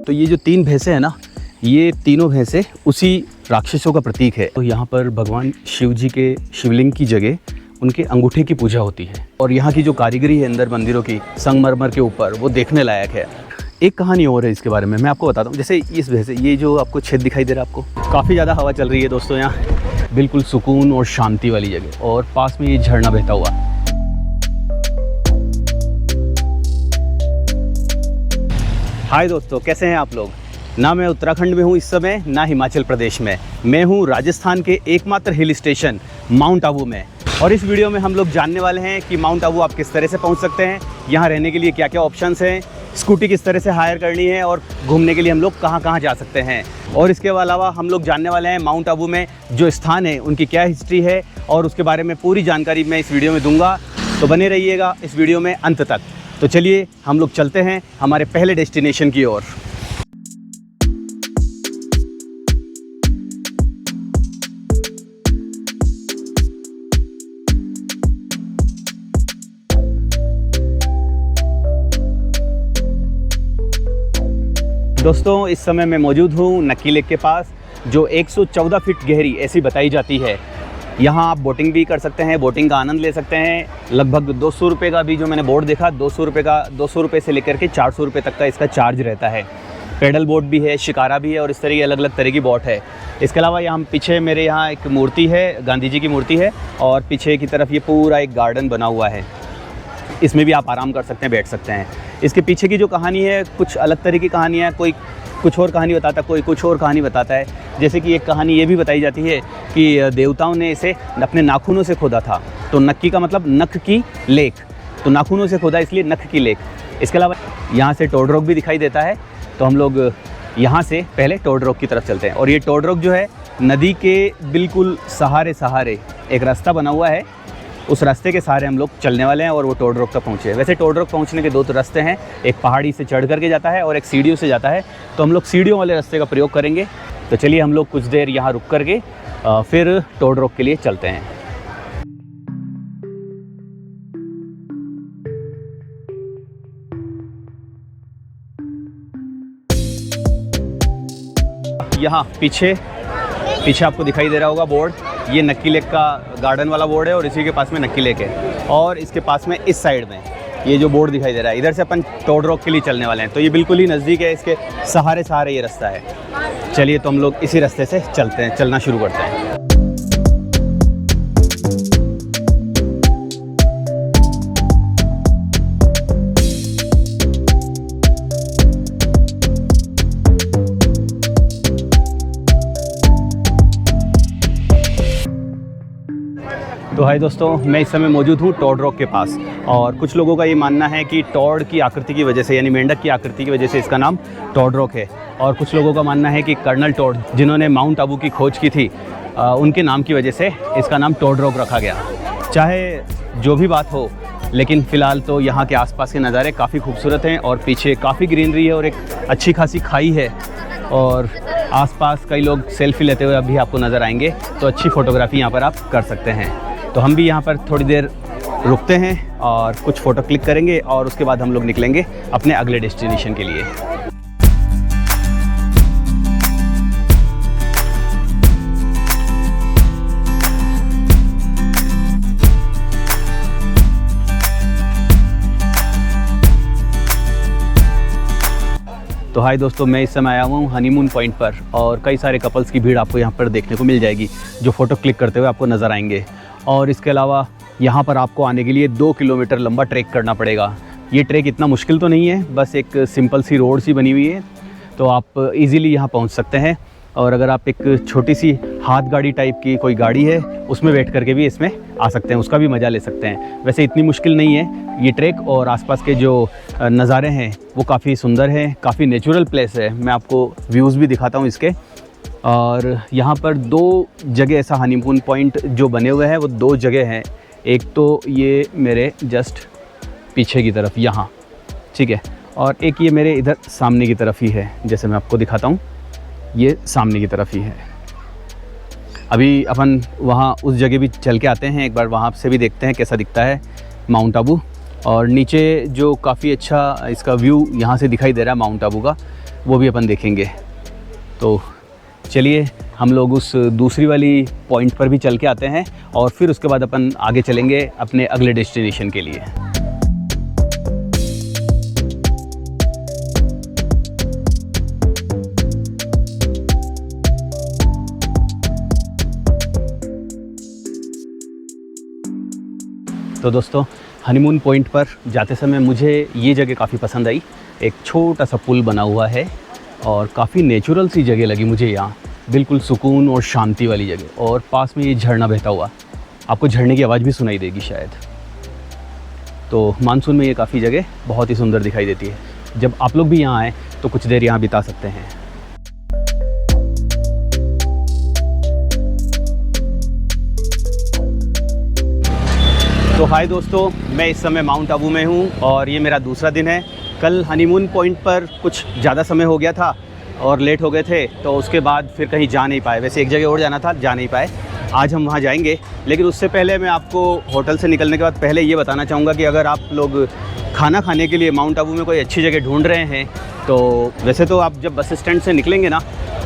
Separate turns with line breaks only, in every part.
तो ये जो 3 भैंसे हैं ना, ये तीनों भैंसे उसी राक्षसों का प्रतीक है। तो यहाँ पर भगवान शिव जी के शिवलिंग की जगह उनके अंगूठे की पूजा होती है। और यहाँ की जो कारीगरी है अंदर मंदिरों की संगमरमर के ऊपर, वो देखने लायक है। एक कहानी और है इसके बारे में, मैं आपको बताता हूँ। जैसे इस भैंसे, ये जो आपको छेद दिखाई दे रहा है आपको, काफ़ी ज़्यादा हवा चल रही है दोस्तों यहाँ, बिल्कुल सुकून और शांति वाली जगह, और पास में ये झरना बहता हुआ। हाय दोस्तों, कैसे हैं आप लोग? ना मैं उत्तराखंड में हूँ इस समय, ना हिमाचल प्रदेश में। मैं हूँ राजस्थान के एकमात्र हिल स्टेशन माउंट आबू में। और इस वीडियो में हम लोग जानने वाले हैं कि माउंट आबू आप किस तरह से पहुँच सकते हैं, यहाँ रहने के लिए क्या क्या ऑप्शंस हैं, स्कूटी किस तरह से हायर करनी है, और घूमने के लिए हम लोग कहाँ कहाँ जा सकते हैं। और इसके अलावा हम लोग जानने वाले हैं माउंट आबू में जो स्थान है उनकी क्या हिस्ट्री है, और उसके बारे में पूरी जानकारी मैं इस वीडियो में दूंगा। तो बने रहिएगा इस वीडियो में अंत तक। तो चलिए हम लोग चलते हैं हमारे पहले डेस्टिनेशन की ओर। दोस्तों, इस समय मैं मौजूद हूँ नक्की लेक के पास, जो 114 फीट गहरी ऐसी बताई जाती है। यहाँ आप बोटिंग भी कर सकते हैं, बोटिंग का आनंद ले सकते हैं। लगभग 200 रुपये का भी, जो मैंने बोर्ड देखा, 200 रुपये से लेकर के 400 रुपये तक का इसका चार्ज रहता है। पेडल बोट भी है, शिकारा भी है, और इस तरह की अलग अलग तरह की बोट है। इसके अलावा यहाँ पीछे मेरे यहाँ एक मूर्ति है, गांधी जी की मूर्ति है, और पीछे की तरफ ये पूरा एक गार्डन बना हुआ है। इसमें भी आप आराम कर सकते हैं, बैठ सकते हैं। इसके पीछे की जो कहानी है, कुछ अलग तरह की कहानी है। कोई कुछ और कहानी बताता है, कोई कुछ और कहानी बताता है। जैसे कि एक कहानी ये भी बताई जाती है कि देवताओं ने इसे अपने नाखूनों से खोदा था। तो नक्की का मतलब नख की लेक, तो नाखूनों से खोदा इसलिए नख की लेक। इसके अलावा यहाँ से टोड रॉक भी दिखाई देता है। तो हम लोग यहाँ से पहले टोड रॉक की तरफ चलते हैं। और ये टोड रॉक जो है, नदी के बिल्कुल सहारे एक रास्ता बना हुआ है, उस रास्ते के सहारे हम लोग चलने वाले हैं और वो टोड रॉक तक पहुँचे। वैसे टोड रॉक पहुँचने के 2 रास्ते हैं, एक पहाड़ी से चढ़ करके जाता है और एक सीढ़ियों से जाता है। तो हम लोग सीढ़ियों वाले रास्ते का प्रयोग करेंगे। तो चलिए हम लोग कुछ देर यहाँ रुक करके फिर टोड रॉक के लिए चलते हैं। यहाँ पीछे आपको दिखाई दे रहा होगा बोर्ड, ये नक्की लेक का गार्डन वाला बोर्ड है, और इसी के पास में नक्की लेक है। और इसके पास में इस साइड में ये जो बोर्ड दिखाई दे रहा है, इधर से अपन टोड रॉक के लिए चलने वाले हैं। तो ये बिल्कुल ही नज़दीक है, इसके सहारे ये रास्ता है। चलिए तो हम लोग इसी रास्ते से चलते हैं, चलना शुरू करते हैं। तो हाय दोस्तों, मैं इस समय मौजूद हूँ टोड रॉक के पास। और कुछ लोगों का ये मानना है कि टोड की आकृति की वजह से, यानी मेंढक की आकृति की वजह से इसका नाम टोड रॉक है। और कुछ लोगों का मानना है कि कर्नल टोड, जिन्होंने माउंट आबू की खोज की थी, उनके नाम की वजह से इसका नाम टोड रॉक रखा गया। चाहे जो भी बात हो, लेकिन फ़िलहाल तो यहाँ के आसपास के नज़ारे काफ़ी खूबसूरत हैं, और पीछे काफ़ी ग्रीनरी है, और एक अच्छी खासी खाई है, और आसपास कई लोग सेल्फी लेते हुए अभी आपको नज़र आएंगे। तो अच्छी फ़ोटोग्राफ़ी यहाँ पर आप कर सकते हैं। तो हम भी यहाँ पर थोड़ी देर रुकते हैं और कुछ फ़ोटो क्लिक करेंगे, और उसके बाद हम लोग निकलेंगे अपने अगले डेस्टिनेशन के लिए। तो हाय दोस्तों, मैं इस समय आया हुआ हूँ हनीमून पॉइंट पर, और कई सारे कपल्स की भीड़ आपको यहाँ पर देखने को मिल जाएगी, जो फ़ोटो क्लिक करते हुए आपको नज़र आएंगे। और इसके अलावा यहाँ पर आपको आने के लिए 2 किलोमीटर लंबा ट्रैक करना पड़ेगा। ये ट्रैक इतना मुश्किल तो नहीं है, बस एक सिंपल सी रोड सी बनी हुई है, तो आप इजीली यहाँ पहुँच सकते हैं। और अगर आप एक छोटी सी हाथ गाड़ी टाइप की कोई गाड़ी है, उसमें बैठ करके भी इसमें आ सकते हैं, उसका भी मज़ा ले सकते हैं। वैसे इतनी मुश्किल नहीं है ये ट्रैक, और आसपास के जो नज़ारे हैं वो काफ़ी सुंदर हैं, काफ़ी नेचुरल प्लेस है। मैं आपको व्यूज़ भी दिखाता हूँ इसके। और यहाँ पर 2 जगह ऐसा हनीमून पॉइंट जो बने हुए हैं, वो 2 जगह हैं। एक तो ये मेरे जस्ट पीछे की तरफ यहाँ, ठीक है, और एक ये मेरे इधर सामने की तरफ ही है। जैसे मैं आपको दिखाता हूँ, ये सामने की तरफ ही है। अभी अपन वहाँ उस जगह भी चल के आते हैं, एक बार वहाँ से भी देखते हैं कैसा दिखता है माउंट आबू। और नीचे जो काफ़ी अच्छा इसका व्यू यहाँ से दिखाई दे रहा है माउंट आबू का, वो भी अपन देखेंगे। तो चलिए हम लोग उस दूसरी वाली पॉइंट पर भी चल के आते हैं और फिर उसके बाद अपन आगे चलेंगे अपने अगले डेस्टिनेशन के लिए। तो दोस्तों, हनीमून पॉइंट पर जाते समय मुझे ये जगह काफ़ी पसंद आई। एक छोटा सा पुल बना हुआ है और काफ़ी नेचुरल सी जगह लगी मुझे यहाँ, बिल्कुल सुकून और शांति वाली जगह। और पास में ये झरना बहता हुआ, आपको झरने की आवाज़ भी सुनाई देगी शायद। तो मानसून में ये काफ़ी जगह बहुत ही सुंदर दिखाई देती है। जब आप लोग भी यहाँ आएँ तो कुछ देर यहाँ बिता सकते हैं। तो हाय दोस्तों, मैं इस समय माउंट आबू में हूँ और ये मेरा दूसरा दिन है। कल हनीमून पॉइंट पर कुछ ज़्यादा समय हो गया था और लेट हो गए थे, तो उसके बाद फिर कहीं जा नहीं पाए। वैसे एक जगह और जाना था, जा नहीं पाए। आज हम वहाँ जाएंगे, लेकिन उससे पहले मैं आपको होटल से निकलने के बाद पहले ये बताना चाहूँगा कि अगर आप लोग खाना खाने के लिए माउंट आबू में कोई अच्छी जगह ढूंढ रहे हैं, तो वैसे तो आप जब बस स्टैंड से निकलेंगे ना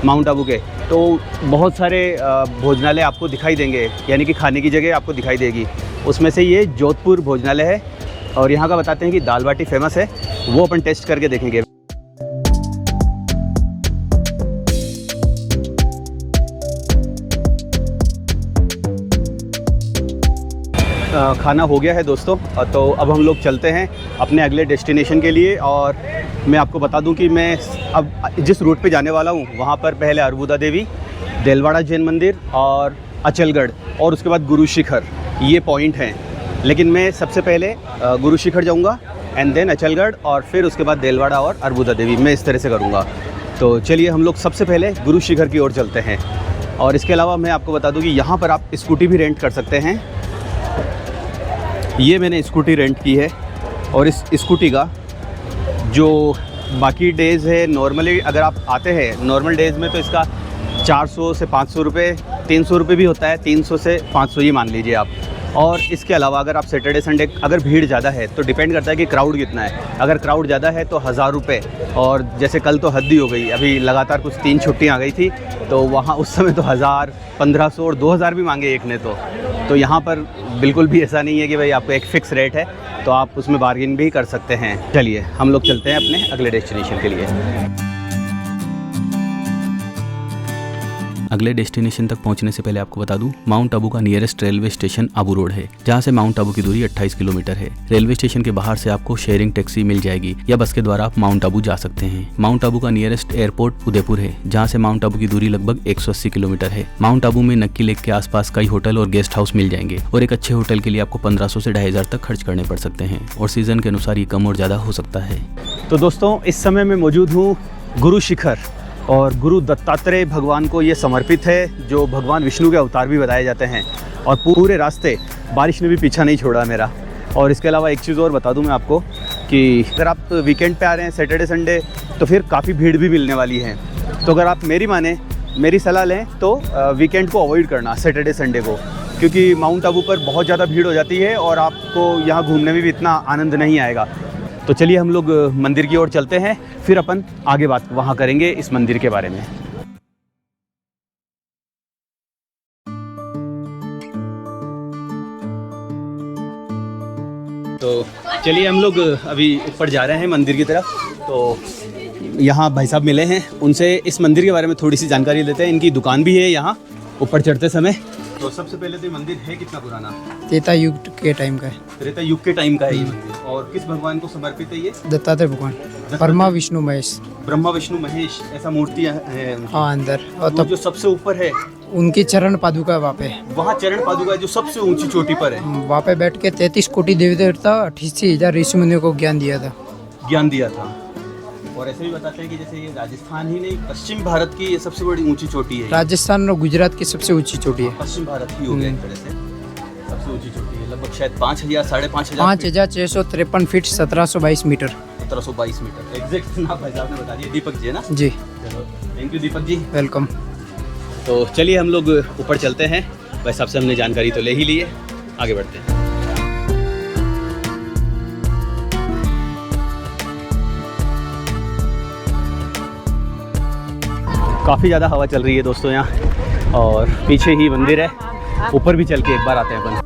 माउंट आबू के, तो बहुत सारे भोजनालय आपको दिखाई देंगे, यानी कि खाने की जगह आपको दिखाई देगी। उसमें से ये जोधपुर भोजनालय है और यहाँ का बताते हैं कि दाल बाटी फेमस है, वो अपन टेस्ट करके देखेंगे। खाना हो गया है दोस्तों, तो अब हम लोग चलते हैं अपने अगले डेस्टिनेशन के लिए। और मैं आपको बता दूं कि मैं अब जिस रूट पे जाने वाला हूं वहां पर पहले अर्बुदा देवी, देलवाड़ा जैन मंदिर और अचलगढ़ और उसके बाद गुरु शिखर, ये पॉइंट हैं। लेकिन मैं सबसे पहले गुरु शिखर जाऊंगा एंड देन अचलगढ़ और फिर उसके बाद देलवाड़ा और अर्बुदा देवी, मैं इस तरह से करूंगा। तो चलिए हम लोग सबसे पहले गुरु शिखर की ओर चलते हैं। और इसके अलावा मैं आपको बता दूं कि यहाँ पर आप स्कूटी भी रेंट कर सकते हैं। ये मैंने स्कूटी रेंट की है और इस स्कूटी का जो बाकी डेज़ है, नॉर्मली अगर आप आते हैं नॉर्मल डेज़ में तो इसका 400 से 500 रुपये, 300 रुपये भी होता है, 300 से 500 ये मान लीजिए आप। और इसके अलावा अगर आप सैटरडे संडे अगर भीड़ ज़्यादा है तो डिपेंड करता है कि क्राउड कितना है। अगर क्राउड ज़्यादा है तो 1000 रुपये, और जैसे कल तो हद ही हो गई, अभी लगातार कुछ 3 छुट्टियाँ आ गई थी तो वहाँ उस समय तो 1000, 1500 और 2000 भी मांगे एक ने। तो यहाँ पर बिल्कुल भी ऐसा नहीं है कि भाई आपको एक फ़िक्स रेट है, तो आप उसमें बार्गेन भी कर सकते हैं। चलिए हम लोग चलते हैं अपने अगले डेस्टिनेशन के लिए।
अगले डेस्टिनेशन तक पहुंचने से पहले आपको बता दूं, माउंट आबू का nearest railway station Abu road है, जहां से माउंट आबू की दूरी 28 किलोमीटर है। रेलवे स्टेशन के बाहर से आपको शेयरिंग टैक्सी मिल जाएगी या बस के द्वारा आप माउंट आबू जा सकते हैं। माउंट आबू का नियरेस्ट एयरपोर्ट उदयपुर है, जहां से माउंट आबू की दूरी लगभग 180 किलोमीटर है। माउंट आबू में नक्की लेक के आसपास कई होटल और गेस्ट हाउस मिल जाएंगे और एक अच्छे होटल के लिए आपको 1500 से 2500 तक खर्च करने पड़ सकते हैं और सीजन के अनुसार ये कम और ज्यादा हो सकता है।
तो दोस्तों, इस समय मैं मौजूद हूँ गुरु शिखर और गुरु दत्तात्रेय भगवान को ये समर्पित है, जो भगवान विष्णु के अवतार भी बताए जाते हैं। और पूरे रास्ते बारिश ने भी पीछा नहीं छोड़ा मेरा। और इसके अलावा एक चीज़ और बता दूं मैं आपको कि अगर आप वीकेंड पे आ रहे हैं सैटरडे संडे, तो फिर काफ़ी भीड़ भी मिलने वाली है। तो अगर आप मेरी सलाह लें तो वीकेंड को अवॉइड करना, सैटरडे संडे को, क्योंकि माउंट आबू पर बहुत ज़्यादा भीड़ हो जाती है और आपको यहाँ घूमने में भी इतना आनंद नहीं आएगा। तो चलिए हम लोग मंदिर की ओर चलते हैं, फिर अपन आगे बात वहाँ करेंगे इस मंदिर के बारे में। तो चलिए हम लोग अभी ऊपर जा रहे हैं मंदिर की तरफ। तो यहाँ भाई साहब मिले हैं, उनसे इस मंदिर के बारे में थोड़ी सी जानकारी लेते हैं। इनकी दुकान भी है यहाँ ऊपर चढ़ते समय। तो सबसे पहले तो ये मंदिर है कितना पुराना?
त्रेता युग के टाइम का है।
त्रेता युग के टाइम का है ये मंदिर। और किस भगवान को समर्पित है ये?
दत्तात्रेय भगवान, ब्रह्मा विष्णु महेश।
ब्रह्मा विष्णु महेश ऐसा मूर्तियाँ है उनकी।
हाँ, अंदर। और
तब जो सबसे ऊपर है
उनकी चरण पादुका वहाँ पे,
वहाँ चरण पादुका जो सबसे ऊंची चोटी पर है,
वहाँ पे बैठ के 33 कोटि देवी देवता 88,000 ऋषि मुनियों को ज्ञान दिया था। और ऐसे भी बताते हैं कि जैसे ये राजस्थान ही नहीं, पश्चिम भारत की ये सबसे बड़ी ऊंची चोटी है। राजस्थान और गुजरात की सबसे ऊंची चोटी है।
पश्चिम भारत की हो गया एक तरह से सबसे ऊंची चोटी है। लगभग शायद 5000, 5500,
5653 फीट 1722 मीटर।
1722 मीटर एग्जैक्ट नाम भाई साहब ने बता दिया। दीपक जी है ना?
जी,
चलो thank you Deepak ji,
welcome.
तो चलिए हम लोग ऊपर चलते हैं। भाई साहब से हमने जानकारी तो ले ही ली है, आगे बढ़ते हैं। काफ़ी ज़्यादा हवा चल रही है दोस्तों यहाँ, और पीछे ही मंदिर है, ऊपर भी चल के एक बार आते हैं अपन।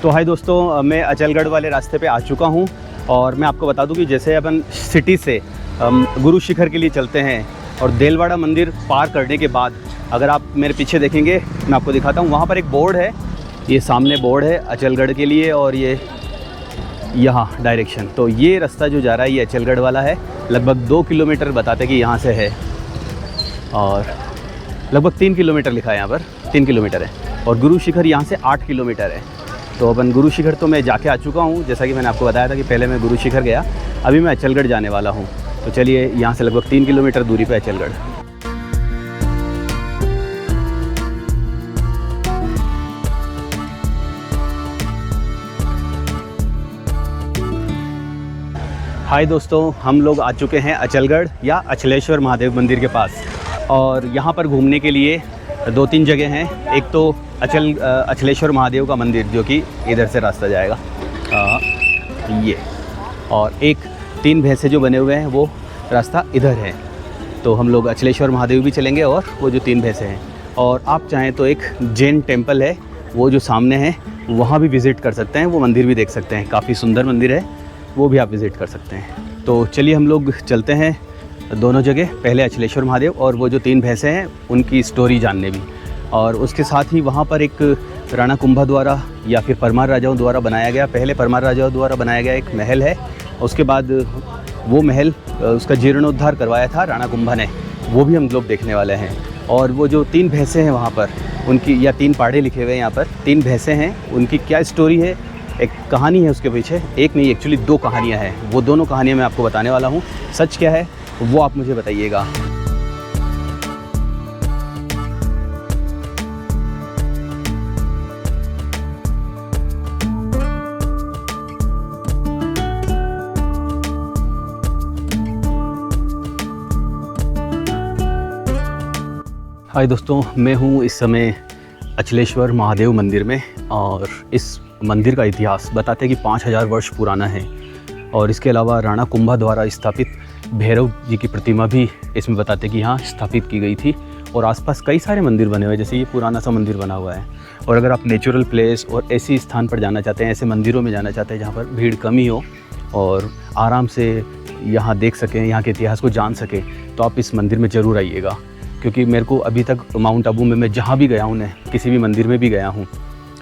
तो हाय दोस्तों, मैं अचलगढ़ वाले रास्ते पे आ चुका हूँ, और मैं आपको बता दूँ कि जैसे अपन सिटी से गुरु शिखर के लिए चलते हैं और देलवाड़ा मंदिर पार करने के बाद अगर आप मेरे पीछे देखेंगे, मैं आपको दिखाता हूँ, वहाँ पर एक बोर्ड है, ये सामने बोर्ड है अचलगढ़ के लिए, और ये यहाँ डायरेक्शन। तो ये रास्ता जो जा रहा है ये अचलगढ़ वाला है। लगभग 2 किलोमीटर बताते कि यहाँ से है, और लगभग 3 किलोमीटर लिखा है यहाँ पर, 3 किलोमीटर है, और गुरु शिखर यहाँ से 8 किलोमीटर है। तो अपन गुरु शिखर तो मैं जाके आ चुका हूँ, जैसा कि मैंने आपको बताया था कि पहले मैं गुरु शिखर गया, अभी मैं अचलगढ़ जाने वाला हूँ। तो चलिए, यहाँ से लगभग 3 किलोमीटर दूरी पे अचलगढ़। हाय दोस्तों, हम लोग आ चुके हैं अचलगढ़ या अचलेश्वर महादेव मंदिर के पास, और यहाँ पर घूमने के लिए 2-3 जगह हैं। एक तो अचलेश्वर महादेव का मंदिर जो कि इधर से रास्ता जाएगा, ये, और एक 3 भैंसे जो बने हुए हैं वो रास्ता इधर है। तो हम लोग अचलेश्वर महादेव भी चलेंगे और वो जो 3 भैंसे हैं, और आप चाहें तो एक जैन टेम्पल है वो जो सामने है, वहाँ भी विज़िट कर सकते हैं, वो मंदिर भी देख सकते हैं, काफ़ी सुंदर मंदिर है, वो भी आप विज़िट कर सकते हैं। तो चलिए हम लोग चलते हैं दोनों जगह, पहले अचलेश्वर महादेव और वो जो 3 भैंसे हैं उनकी स्टोरी जानने भी, और उसके साथ ही वहाँ पर एक राणा कुंभा द्वारा या फिर परमार राजाओं द्वारा बनाया गया, पहले परमार राजाओं द्वारा बनाया गया एक महल है, उसके बाद वो महल उसका जीर्णोद्धार करवाया था राणा कुंभा ने, वो भी हम लोग देखने वाले हैं। और वो जो 3 भैंसे हैं वहाँ पर, उनकी, या 3 पाड़े लिखे हुए हैं यहाँ पर, 3 भैंसे हैं, उनकी क्या स्टोरी है, एक कहानी है उसके पीछे, एक नहीं एक्चुअली 2 कहानियाँ हैं। वो दोनों कहानियाँ मैं आपको बताने वाला हूँ, सच क्या है वो आप मुझे बताइएगा। हाय दोस्तों, मैं हूँ इस समय अचलेश्वर महादेव मंदिर में, और इस मंदिर का इतिहास बताते हैं कि 5000 वर्ष पुराना है, और इसके अलावा राणा कुंभा द्वारा स्थापित भैरव जी की प्रतिमा भी इसमें बताते हैं कि यहाँ स्थापित की गई थी, और आसपास कई सारे मंदिर बने हुए हैं, जैसे ये पुराना सा मंदिर बना हुआ है। और अगर आप नेचुरल प्लेस और ऐसी स्थान पर जाना चाहते हैं, ऐसे मंदिरों में जाना चाहते हैं जहाँ पर भीड़ कम ही हो और आराम से यहाँ देख सकें, यहाँ के इतिहास को जान सकें, तो आप इस मंदिर में ज़रूर आइएगा। क्योंकि मेरे को अभी तक माउंट आबू में मैं जहाँ भी गया हूँ, किसी भी मंदिर में भी गया हूँ,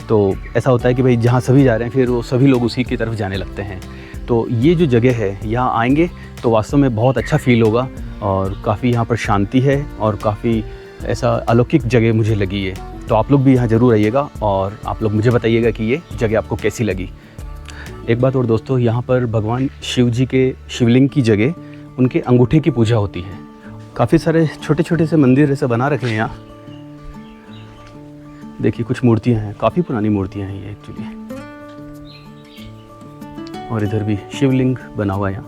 तो ऐसा होता है कि भाई जहाँ सभी जा रहे हैं फिर वो सभी लोग उसी की तरफ जाने लगते हैं। तो ये जो जगह है, यहाँ आएंगे तो वास्तव में बहुत अच्छा फील होगा, और काफ़ी यहाँ पर शांति है, और काफ़ी ऐसा अलौकिक जगह मुझे लगी है। तो आप लोग भी यहाँ ज़रूर आइएगा, और आप लोग मुझे बताइएगा कि ये जगह आपको कैसी लगी। एक बात और दोस्तों, यहाँ पर भगवान शिव जी के शिवलिंग की जगह उनके अंगूठे की पूजा होती है। काफ़ी सारे छोटे छोटे से मंदिर ऐसे बना रखे हैं यहाँ, देखिए कुछ मूर्तियाँ हैं, काफ़ी पुरानी मूर्तियाँ हैं ये एक्चुअली, और इधर भी शिवलिंग बना हुआ है यहाँ।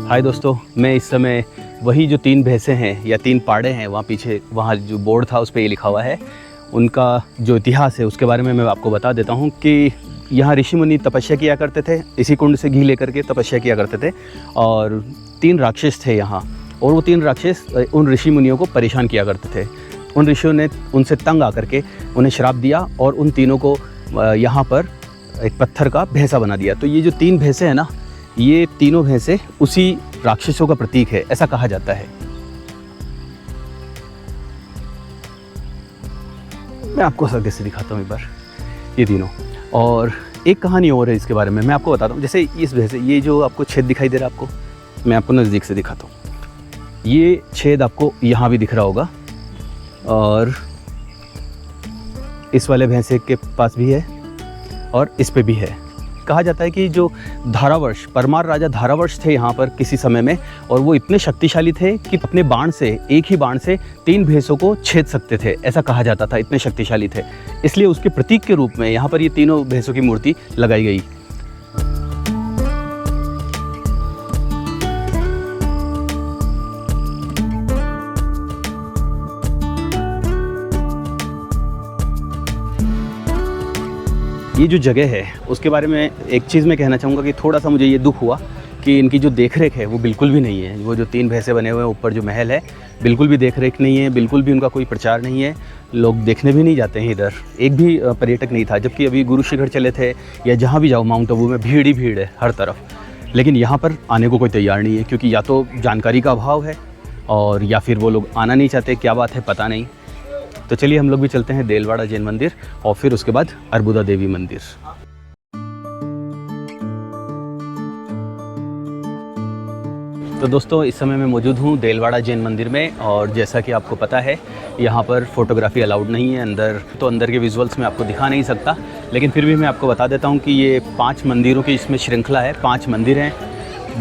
हाय दोस्तों, मैं इस समय वही जो 3 भैंसे हैं या 3 पाड़े हैं, वहाँ पीछे वहाँ जो बोर्ड था उस पर ये लिखा हुआ है, उनका जो इतिहास है उसके बारे में मैं आपको बता देता हूँ कि यहाँ ऋषि मुनि तपस्या किया करते थे, इसी कुंड से घी लेकर के तपस्या किया करते थे, और 3 राक्षस थे यहाँ, और वो 3 राक्षस उन ऋषि मुनियों को परेशान किया करते थे। उन ऋषियों ने उनसे तंग आकर के उन्हें श्राप दिया, और उन तीनों को यहाँ पर एक पत्थर का भैंसा बना दिया। तो ये जो 3 भैंसे हैं ना, ये तीनों भैंसे उसी राक्षसों का प्रतीक है, ऐसा कहा जाता है। मैं आपको आगे से दिखाता हूँ एक बार ये तीनों, और एक कहानी और है इसके बारे में, मैं आपको बताता हूँ। जैसे इस भैंसे, ये जो आपको छेद दिखाई दे रहा है, आपको मैं आपको नज़दीक से दिखाता हूँ। ये छेद आपको यहाँ भी दिख रहा होगा, और इस वाले भैंसे के पास भी है, और इस पे भी है। कहा जाता है कि जो धारावर्ष, परमार राजा धारावर्ष थे यहाँ पर किसी समय में, और वो इतने शक्तिशाली थे कि अपने बाण से, एक ही बाण से 3 भैंसों को छेद सकते थे, ऐसा कहा जाता था, इतने शक्तिशाली थे। इसलिए उसके प्रतीक के रूप में यहाँ पर ये तीनों भैंसों की मूर्ति लगाई गई। ये जो जगह है उसके बारे में एक चीज़ मैं कहना चाहूँगा कि थोड़ा सा मुझे ये दुख हुआ कि इनकी जो देख रेख है वो बिल्कुल भी नहीं है। वो जो 3 भैंसे बने हुए हैं ऊपर जो महल है, बिल्कुल भी देख रेख नहीं है, बिल्कुल भी उनका कोई प्रचार नहीं है। लोग देखने भी नहीं जाते हैं इधर, एक भी पर्यटक नहीं था। जबकि अभी गुरु शिखर चले थे या जहाँ भी जाओ माउंट आबू में भीड़ ही भीड़ है हर तरफ। लेकिन यहाँ पर आने को कोई तैयार नहीं है, क्योंकि या तो जानकारी का अभाव है और या फिर वो लोग आना नहीं चाहते, क्या बात है पता नहीं। तो चलिए हम लोग भी चलते हैं देलवाड़ा जैन मंदिर और फिर उसके बाद अर्बुदा देवी मंदिर। तो दोस्तों इस समय मैं मौजूद हूँ देलवाड़ा जैन मंदिर में, और जैसा कि आपको पता है यहाँ पर फोटोग्राफी अलाउड नहीं है अंदर, तो अंदर के विजुअल्स मैं आपको दिखा नहीं सकता। लेकिन फिर भी मैं आपको बता देता हूँ कि ये 5 मंदिरों की इसमें श्रृंखला है। 5 मंदिर हैं,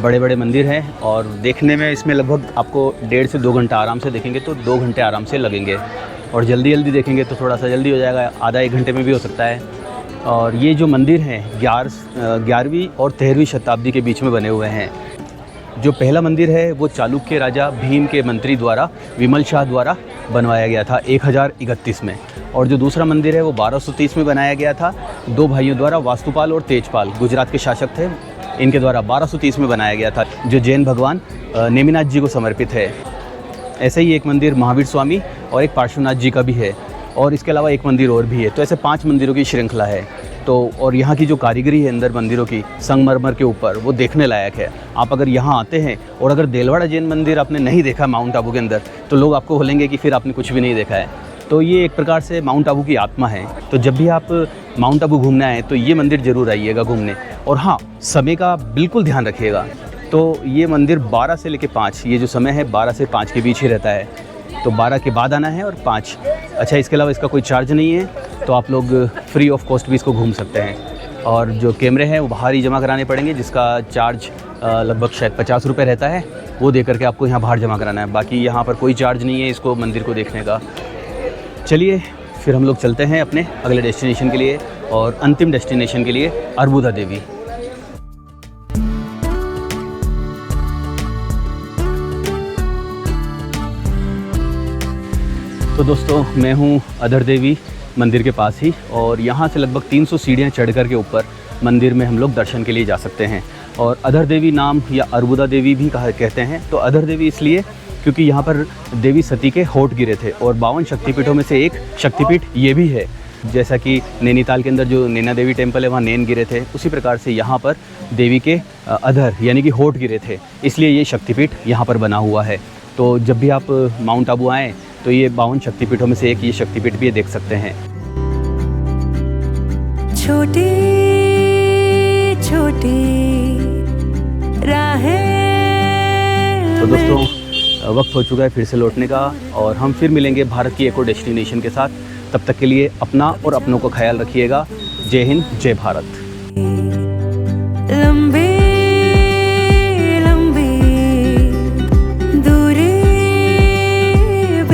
बड़े बड़े मंदिर हैं, और देखने में इसमें लगभग आपको 1.5 से 2 घंटा आराम से देखेंगे तो 2 घंटे आराम से लगेंगे, और जल्दी देखेंगे तो थोड़ा सा जल्दी हो जाएगा, आधा 1 घंटे में भी हो सकता है। और ये जो मंदिर हैं 11वीं और 13वीं शताब्दी के बीच में बने हुए हैं। जो पहला मंदिर है वो चालुक्य राजा भीम के मंत्री द्वारा, विमल शाह द्वारा बनवाया गया था 1031 में, और जो दूसरा मंदिर है वो 1230 में बनाया गया था 2 भाइयों द्वारा, वास्तुपाल और तेजपाल, गुजरात के शासक थे, इनके द्वारा 1230 में बनाया गया था, जो जैन भगवान नेमिनाथ जी को समर्पित है। ऐसे ही एक मंदिर महावीर स्वामी और एक पार्श्वनाथ जी का भी है, और इसके अलावा एक मंदिर और भी है। तो ऐसे 5 मंदिरों की श्रृंखला है। तो और यहाँ की जो कारीगरी है अंदर मंदिरों की संगमरमर के ऊपर, वो देखने लायक है। आप अगर यहाँ आते हैं और अगर देलवाड़ा जैन मंदिर आपने नहीं देखा माउंट आबू के अंदर, तो लोग आपको बोलेंगे कि फिर आपने कुछ भी नहीं देखा है। तो ये एक प्रकार से माउंट आबू की आत्मा है। तो जब भी आप माउंट आबू घूमना है तो ये मंदिर ज़रूर आइएगा घूमने। और हाँ, समय का बिल्कुल ध्यान रखिएगा। तो ये मंदिर 12 से लेकर 5, ये जो समय है 12 से 5 के बीच ही रहता है। तो 12 के बाद आना है और 5। अच्छा, इसके अलावा इसका कोई चार्ज नहीं है, तो आप लोग फ्री ऑफ कॉस्ट भी इसको घूम सकते हैं। और जो कैमरे हैं वो बाहर ही जमा कराने पड़ेंगे, जिसका चार्ज लगभग शायद 50 रुपये रहता है, वो दे करके आपको यहाँ बाहर जमा कराना है। बाकी यहाँ पर कोई चार्ज नहीं है इसको मंदिर को देखने का। चलिए फिर हम लोग चलते हैं अपने अगले डेस्टिनेशन के लिए, और अंतिम डेस्टिनेशन के लिए अर्बुदा देवी। तो दोस्तों मैं हूँ अधर देवी मंदिर के पास ही, और यहाँ से लगभग 300 सीढ़ियाँ चढ़ कर के ऊपर मंदिर में हम लोग दर्शन के लिए जा सकते हैं। और अधर देवी नाम या अर्बुदा देवी भी कहते हैं। तो अधर देवी इसलिए क्योंकि यहाँ पर देवी सती के होठ गिरे थे, और 52 शक्तिपीठों में से एक शक्तिपीठ ये भी है। जैसा कि नैनीताल के अंदर जो नैना देवी टेम्पल है वहाँ नैन गिरे थे, उसी प्रकार से यहाँ पर देवी के अधर यानी कि होठ गिरे थे, इसलिए ये शक्तिपीठ यहाँ पर बना हुआ है। तो जब भी आप माउंट आबू आएँ तो ये 52 शक्तिपीठों में से एक ये शक्तिपीठ भी देख सकते हैं।
छोटी छोटी राहें।
तो दोस्तों वक्त हो चुका है फिर से लौटने का, और हम फिर मिलेंगे भारत की एक और डेस्टिनेशन के साथ। तब तक के लिए अपना और अपनों को ख्याल रखिएगा। जय हिंद, जय भारत।
लंबे